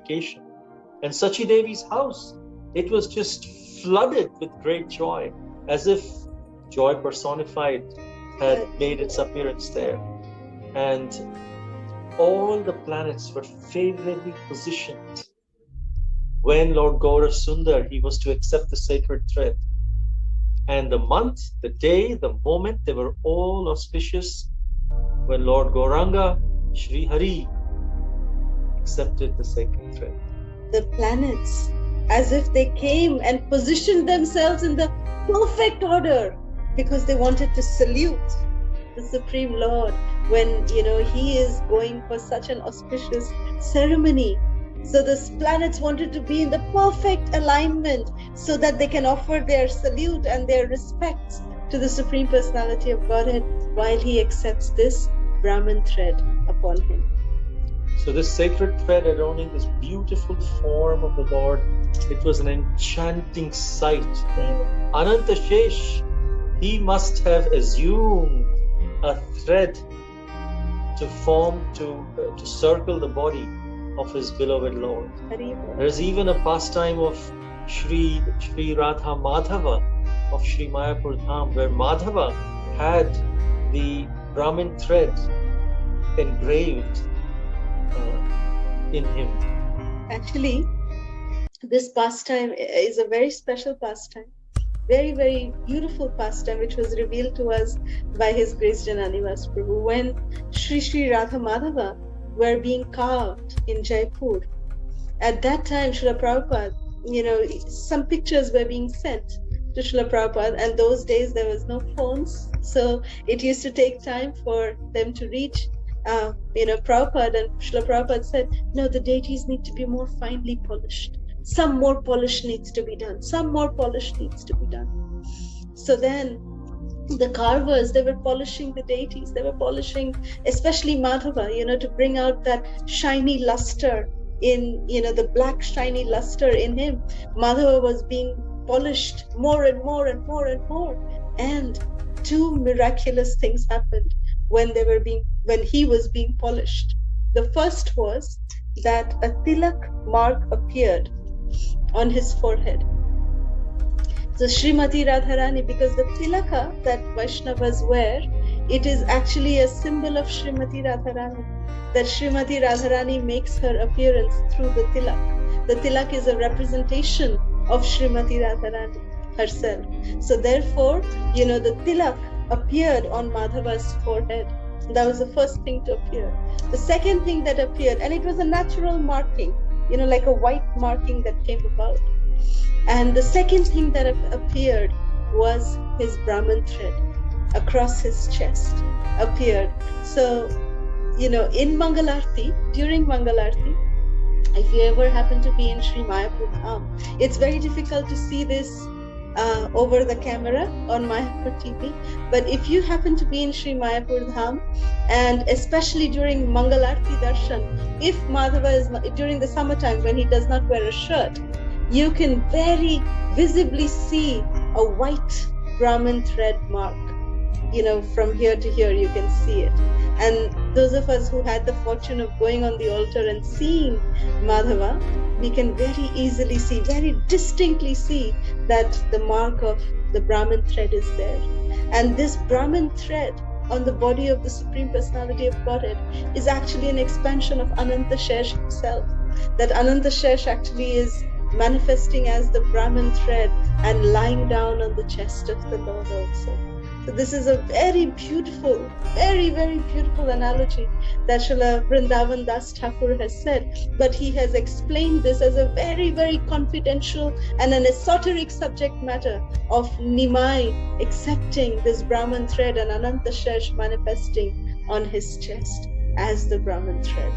purification. And Sachi Devi's house, it was just flooded with great joy, as if joy personified had made its appearance there. And all the planets were favorably positioned. When Lord Gaura Sundar, he was to accept the sacred thread. And the month, the day, the moment, they were all auspicious when Lord Gauranga, Sri Hari, accepted the sacred thread. The planets, as if they came and positioned themselves in the perfect order, because they wanted to salute the Supreme Lord when, he is going for such an auspicious ceremony. So the planets wanted to be in the perfect alignment so that they can offer their salute and their respects to the Supreme Personality of Godhead while he accepts this Brahmin thread upon him. So this sacred thread adorning this beautiful form of the Lord, it was an enchanting sight. Ananta Shesh, he must have assumed a thread to circle the body of his beloved Lord. There's even a pastime of Shri Radha Madhava of Shri Mayapur Dham, where Madhava had the Brahmin thread engraved in him. Actually, this pastime is a very special pastime, very, very beautiful pastime, which was revealed to us by His Grace Jananivas Prabhu when Shri Radha Madhava were being carved in Jaipur. At that time, Srila Prabhupada, some pictures were being sent to Srila Prabhupada, and those days there was no phones, so it used to take time for them to reach Prabhupada, and Srila Prabhupada said, no, the deities need to be more finely polished. Some more polish needs to be done. Some more polish needs to be done. So then the carvers, they were polishing the deities. They were polishing, especially Madhava, to bring out that shiny luster in, the black shiny luster in him. Madhava was being polished more and more and more and more. And two miraculous things happened when he was being polished. The first was that a tilak mark appeared on his forehead. So Srimati Radharani, because the tilaka that Vaishnavas wear, it is actually a symbol of Srimati Radharani. That Srimati Radharani makes her appearance through the tilak. The tilak is a representation of Srimati Radharani herself. So therefore, the tilak appeared on Madhava's forehead. That was the first thing to appear. The second thing that appeared, and it was a natural marking, like a white marking that came about. And the second thing that appeared was his Brahmin thread across his chest appeared. So, in Mangalarti, during Mangalarti, if you ever happen to be in Sri Mayapur Dham, it's very difficult to see this over the camera on Mayapur TV. But if you happen to be in Sri Mayapur Dham, and especially during Mangalarti Darshan, if Madhava is during the summertime when he does not wear a shirt, you can very visibly see a white Brahmin thread mark. From here to here, you can see it. And those of us who had the fortune of going on the altar and seeing Madhava, we can very easily see, very distinctly see that the mark of the Brahmin thread is there. And this Brahmin thread on the body of the Supreme Personality of Godhead is actually an expansion of Ananta Shesh himself. That Ananta Shesh actually is manifesting as the Brahmin thread and lying down on the chest of the Lord also. So this is a very beautiful, very, very beautiful analogy that Srila Vrindavan Das Thakur has said, but he has explained this as a very, very confidential and an esoteric subject matter of Nimai accepting this Brahmin thread and Ananta Shesh manifesting on his chest as the Brahmin thread.